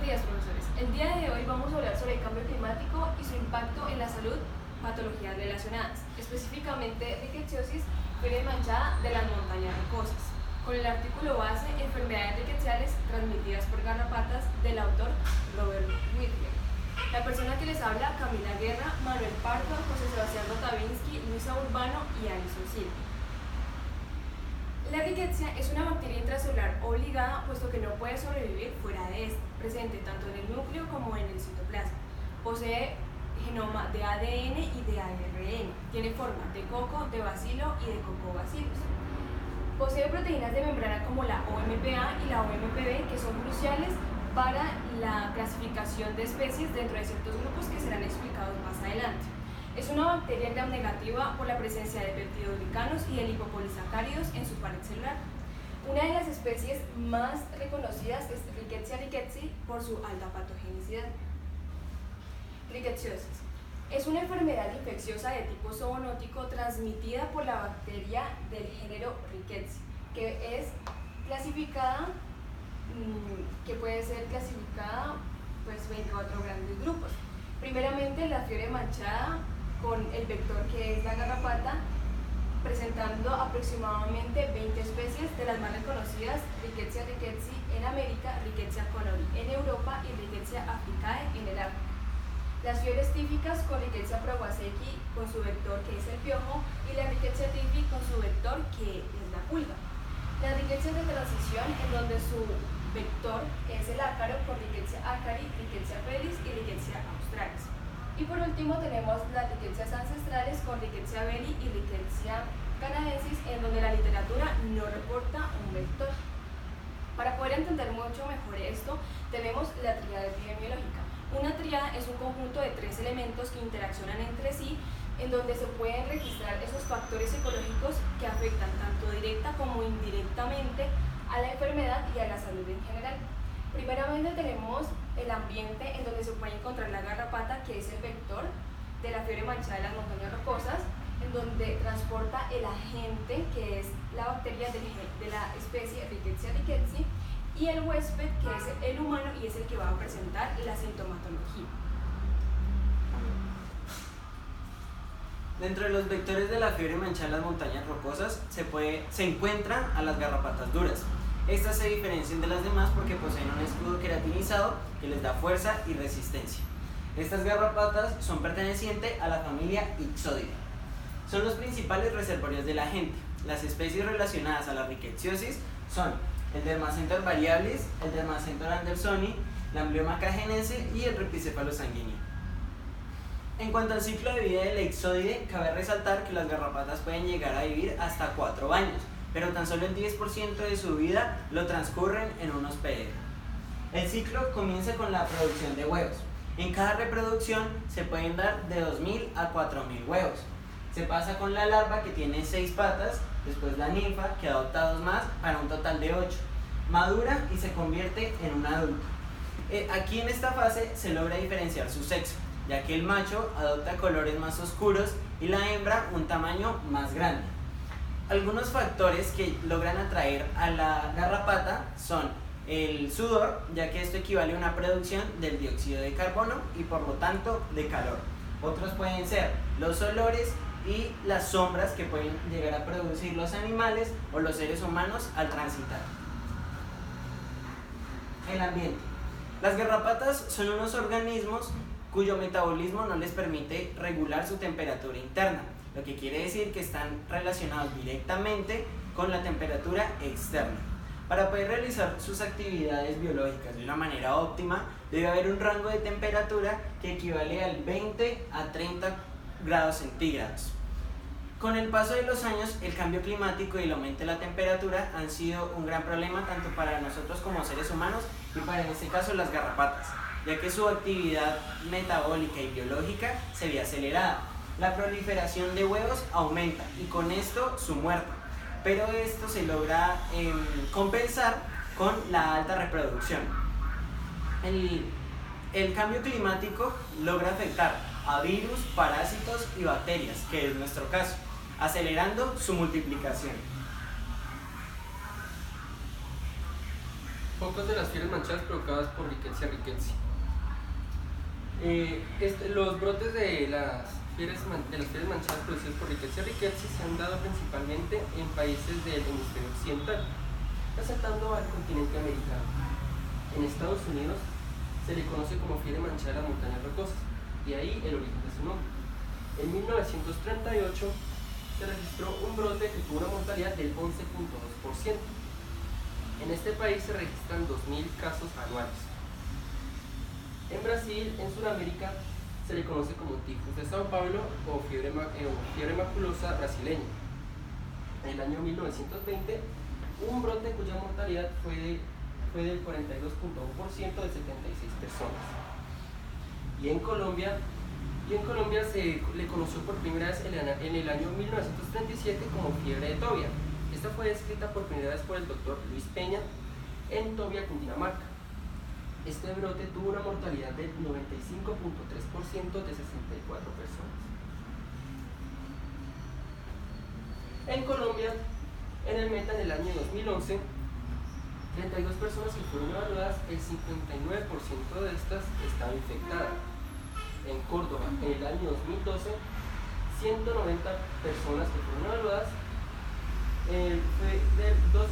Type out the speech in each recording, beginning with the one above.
días, profesores. El día de hoy vamos a hablar sobre el cambio climático y su impacto en la salud, patologías relacionadas, específicamente rickettsiosis, fiebre manchada de las montañas rocosas, con el artículo base Enfermedades rickettsiales transmitidas por garrapatas del autor Robert Whitler. La persona que les habla, Camila Guerra, Manuel Pardo, José Sebastián Rotavinsky, Luisa Urbano y Alison Silva. La rickettsia es una bacteria intracelular obligada, puesto que no puede sobrevivir fuera de este, presente tanto en el núcleo como en el citoplasma. Posee genoma de ADN y de ARN. Tiene forma de coco, de bacilo y de cocobacillus. Posee proteínas de membrana como la OMPA y la OMPB, que son cruciales para la clasificación de especies dentro de ciertos grupos que serán explicados más adelante. Es una bacteria gram negativa por la presencia de peptidoglicanos y de lipopolisacáridos en su pared celular. Una de las especies más reconocidas es Rickettsia rickettsii por su alta patogenicidad. Rickettsiosis es una enfermedad infecciosa de tipo zoonótico transmitida por la bacteria del género Rickettsia, que es clasificada, que puede ser clasificada 24 grandes grupos. Primeramente, la fiebre manchada con el vector que es la garrapata, presentando aproximadamente 20 especies, de las más reconocidas: Rickettsia rickettsii en América, Rickettsia connolly en Europa y Rickettsia africae en el África. Las fiebres típicas con Rickettsia prowazekii con su vector que es el piojo y la Rickettsia typhi con su vector que es la pulga. La Rickettsia de transición, en donde su vector es el ácaro con Rickettsia acari, Rickettsia felis y Rickettsia australis. Y por último tenemos las Rickettsias ancestrales con Rickettsia beri y Rickettsia canadensis, en donde la literatura no reporta un vector. Para poder entender mucho mejor esto, tenemos la tríada epidemiológica. Una tríada es un conjunto de 3 elementos que interaccionan entre sí, en donde se pueden registrar esos factores ecológicos que afectan tanto directa como indirectamente a la enfermedad y a la salud en general. Primeramente tenemos el ambiente, en donde se puede encontrar la garrapata, que es el vector de la fiebre manchada de las montañas rocosas, en donde transporta el agente, que es la bacteria de la especie Rickettsia rickettsii, y el huésped, que es el humano y es el que va a presentar la sintomatología. Dentro de los vectores de la fiebre manchada en las montañas rocosas se encuentran a las garrapatas duras. Estas se diferencian de las demás porque poseen un escudo queratinizado que les da fuerza y resistencia. Estas garrapatas son pertenecientes a la familia Ixodidae. Son los principales reservorios del agente. Las especies relacionadas a la rickettsiosis son el Dermacentor variabilis, el Dermacentor andersoni, la Amblyomma cagenense y el Rhipicephalus sanguíneo. En cuanto al ciclo de vida de la Ixodidae, cabe resaltar que las garrapatas pueden llegar a vivir hasta 4 años, pero tan solo el 10% de su vida lo transcurren en un hospedero. El ciclo comienza con la producción de huevos. En cada reproducción se pueden dar de 2.000 a 4.000 huevos. Se pasa con la larva, que tiene 6 patas, después la ninfa, que adopta 2 más, para un total de 8. Madura y se convierte en un adulto. Aquí en esta fase se logra diferenciar su sexo, ya que el macho adopta colores más oscuros y la hembra un tamaño más grande. Algunos factores que logran atraer a la garrapata son el sudor, ya que esto equivale a una producción del dióxido de carbono y por lo tanto de calor. Otros pueden ser los olores y las sombras que pueden llegar a producir los animales o los seres humanos al transitar. El ambiente. Las garrapatas son unos organismos cuyo metabolismo no les permite regular su temperatura interna, lo que quiere decir que están relacionados directamente con la temperatura externa. Para poder realizar sus actividades biológicas de una manera óptima, debe haber un rango de temperatura que equivale al 20 a 30 grados centígrados. Con el paso de los años, el cambio climático y el aumento de la temperatura han sido un gran problema tanto para nosotros como seres humanos y para, en este caso, las garrapatas, ya que su actividad metabólica y biológica se ve acelerada. La proliferación de huevos aumenta y con esto su muerte, pero esto se logra compensar con la alta reproducción. El cambio climático logra afectar a virus, parásitos y bacterias, que es nuestro caso, acelerando su multiplicación. Focos de las fiebres manchadas provocadas por Rickettsia rickettsii. Los brotes de las fiebres manchadas producidas por Rickettsia rickettsii se han dado principalmente en países del hemisferio occidental, resaltando al continente americano. En Estados Unidos se le conoce como fiebre manchada de las montañas rocosas, y ahí el origen de su nombre. En 1938 se registró un brote que tuvo una mortalidad del 11.2%. En este país se registran 2.000 casos anuales. En Brasil, en Sudamérica, se le conoce como tifus de Sao Paulo o fiebre maculosa brasileña. En el año 1920, un brote cuya mortalidad fue del 42.1% de 76 personas. Y en Colombia se le conoció por primera vez en el año 1937 como fiebre de Tobia. Esta fue descrita por primera vez por el doctor Luis Peña en Tobia, Cundinamarca. Este brote tuvo una mortalidad del 95.3% de 64 personas. En Colombia, en el Meta, en el año 2011, 32 personas que fueron evaluadas, el 59% de estas estaban infectadas. En Córdoba, en el año 2012, 190 personas que fueron evaluadas, fue del 2,4%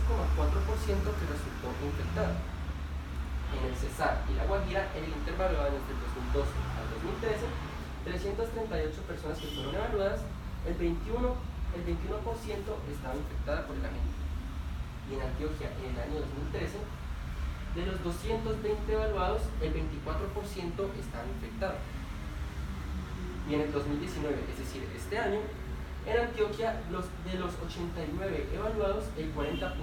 que resultó infectada. En el Cesar y La Guajira, en el intervalo de años del 2012 al 2013, 338 personas que fueron evaluadas, el 21% estaban infectadas por el agente. Y en Antioquia, en el año 2013, de los 220 evaluados, el 24% estaban infectados. Y en el 2019, es decir, este año, en Antioquia, de los 89 evaluados, el 40.4%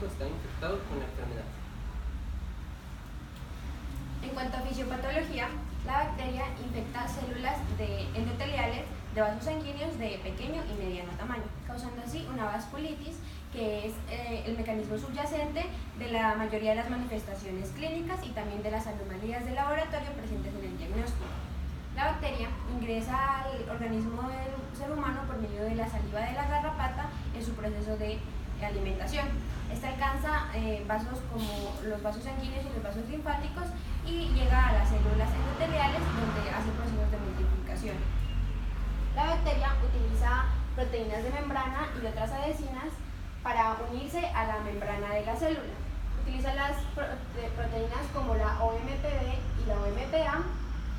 están infectados con la enfermedad. En cuanto a fisiopatología, la bacteria infecta células endoteliales de vasos sanguíneos de pequeño y mediano tamaño, causando así una vasculitis, que es el mecanismo subyacente de la mayoría de las manifestaciones clínicas y también de las anomalías de laboratorio presentes en el diagnóstico. La bacteria ingresa al organismo del ser humano por medio de la saliva de la garrapata en su proceso de alimentación. Esta alcanza vasos como los vasos sanguíneos y los vasos linfáticos y llega a las células endoteliales, donde hace procesos de multiplicación. La bacteria utiliza proteínas de membrana y otras adhesinas para unirse a la membrana de la célula. Utiliza las proteínas como la OMPB y la OMPA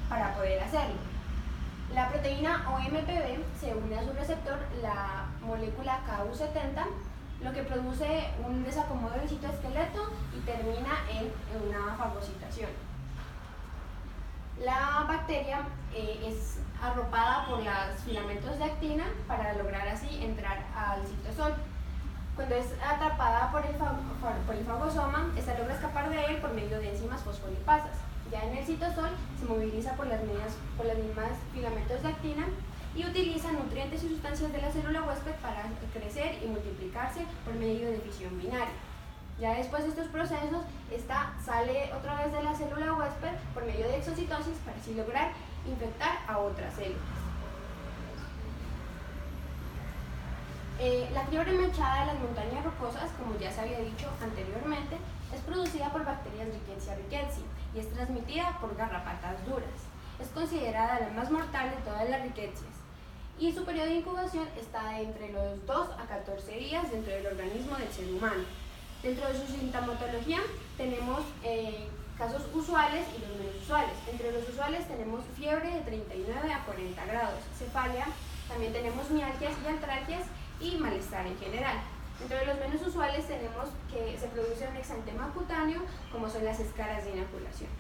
para poder hacerlo. La proteína OMPB se une a su receptor, la molécula Ku70, lo que produce un desacomodo del citoesqueleto y termina en una fagocitación. La bacteria es arropada por los filamentos de actina para lograr así entrar al citosol. Cuando es atrapada por el fagosoma, esta logra escapar de él por medio de enzimas fosfolipasas. Ya en el citosol se moviliza por las mismas filamentos de actina y utiliza nutrientes y sustancias de la célula huésped para crecer y multiplicarse por medio de fisión binaria. Ya después de estos procesos, esta sale otra vez de la célula huésped por medio de exocitosis para así lograr infectar a otras células. La fiebre manchada de las montañas rocosas, como ya se había dicho anteriormente, es producida por bacterias Rickettsia rickettsii y es transmitida por garrapatas duras. Es considerada la más mortal de todas las rickettsias y su periodo de incubación está entre los 2 a 14 días dentro del organismo del ser humano. Dentro de su sintomatología tenemos casos usuales y los menos usuales. Entre los usuales tenemos fiebre de 39 a 40 grados, cefalia, también tenemos mialgias y artralgias y malestar en general. Dentro de los menos usuales tenemos que se produce un exantema cutáneo, como son las escaras de inoculación.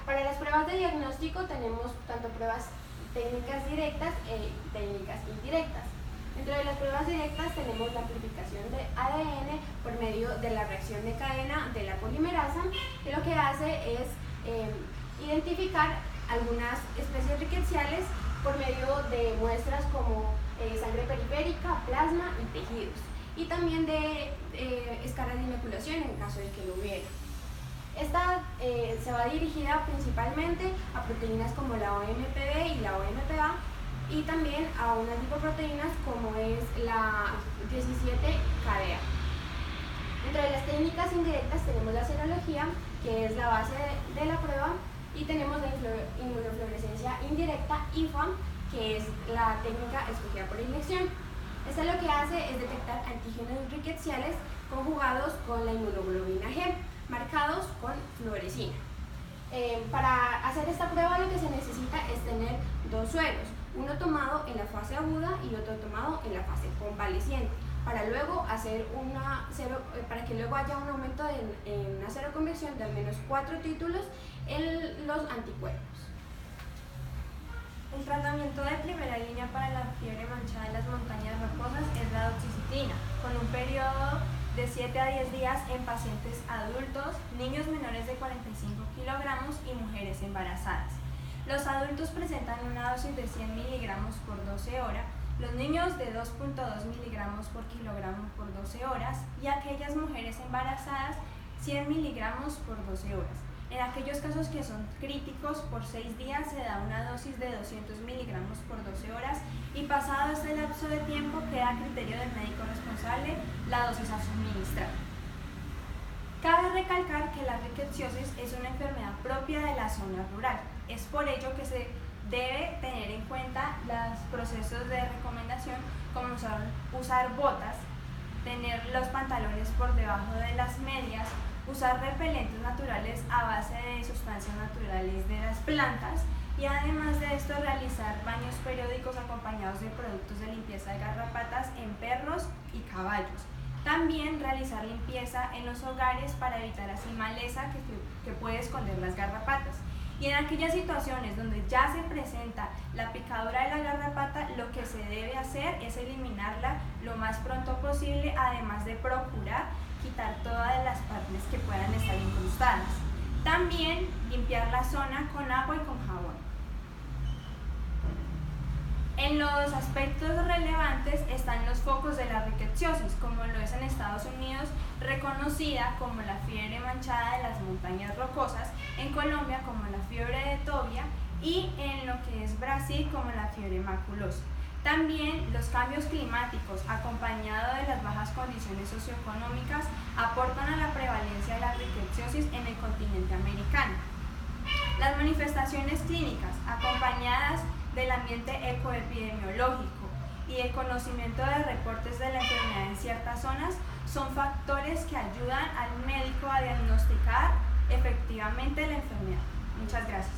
Para las pruebas de diagnóstico tenemos tanto pruebas técnicas directas e técnicas indirectas. Dentro de las pruebas directas tenemos la amplificación de ADN por medio de la reacción de cadena de la polimerasa, que lo que hace es identificar algunas especies rickettsiales por medio de muestras como sangre periférica, plasma y tejidos, y también de escaras de inoculación en caso de que lo hubiera. Esta se va dirigida principalmente a proteínas como la OMPB y la OMPA, y también a unas lipoproteínas como es la 17-KDA. Dentro de las técnicas indirectas tenemos la serología, que es la base de la prueba, y tenemos la inmunofluorescencia indirecta, IFA, que es la técnica escogida por inyección. Esta lo que hace es detectar antígenos rickettsiales conjugados con la inmunoglobulina G, marcados con fluorescina. Para hacer esta prueba lo que se necesita es tener dos sueros, uno tomado en la fase aguda y otro tomado en la fase convaleciente, para luego hacer para que luego haya un aumento en una seroconversión de al menos 4 títulos en los anticuerpos. El tratamiento de primera línea para la fiebre manchada en las montañas rocosas es la doxicitina, con un periodo de 7 a 10 días en pacientes adultos, niños menores de 45 kilogramos y mujeres embarazadas. Los adultos presentan una dosis de 100 miligramos por 12 horas, los niños de 2.2 miligramos por kilogramo por 12 horas y aquellas mujeres embarazadas 100 miligramos por 12 horas. En aquellos casos que son críticos, por 6 días se da una dosis de 200 miligramos por 12 horas y pasado este lapso de tiempo queda a criterio del médico responsable la dosis a suministrar. Cabe recalcar que la rickettsiosis es una enfermedad propia de la zona rural. Es por ello que se debe tener en cuenta los procesos de recomendación, como son usar botas, tener los pantalones por debajo de las medias, usar repelentes naturales a base de sustancias naturales de las plantas y además de esto realizar baños periódicos acompañados de productos de limpieza de garrapatas en perros y caballos. También realizar limpieza en los hogares para evitar así maleza que puede esconder las garrapatas. Y en aquellas situaciones donde ya se presenta la picadura de la garrapata, lo que se debe hacer es eliminarla lo más pronto posible, además de procurar quitar todas las partes que puedan estar incrustadas. También limpiar la zona con agua y con jabón. En los aspectos relevantes están los focos de la rickettsiosis, como lo es en Estados Unidos, reconocida como la fiebre manchada de las montañas rocosas, en Colombia como la fiebre de Tobia y en lo que es Brasil como la fiebre maculosa. También los cambios climáticos, acompañados de las bajas condiciones socioeconómicas, aportan a la prevalencia de la rickettsiosis en el continente americano. Las manifestaciones clínicas, acompañadas del ambiente ecoepidemiológico y el conocimiento de reportes de la enfermedad en ciertas zonas, son factores que ayudan al médico a diagnosticar efectivamente la enfermedad. Muchas gracias.